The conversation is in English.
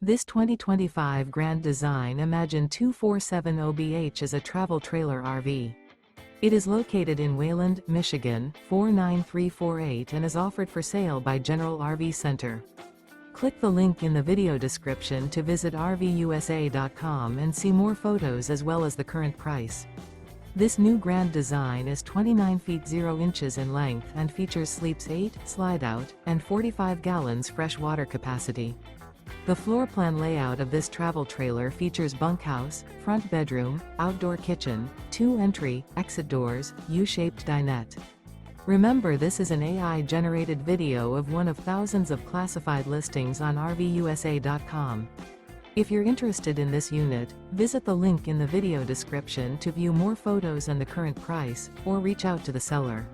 This 2025 Grand Design Imagine 2470BH is a travel trailer RV. It is located in Wayland, Michigan, 49348 and is offered for sale by General RV Center. Click the link in the video description to visit RVUSA.com and see more photos as well as the current price. This new Grand Design is 29 feet 0 inches in length and features sleeps 8, slide-out, and 45 gallons fresh water capacity. The floor plan layout of this travel trailer features bunkhouse, front bedroom, outdoor kitchen, 2 entry, exit doors, U-shaped dinette. Remember, this is an AI-generated video of one of thousands of classified listings on RVUSA.com. If you're interested in this unit, visit the link in the video description to view more photos and the current price, or reach out to the seller.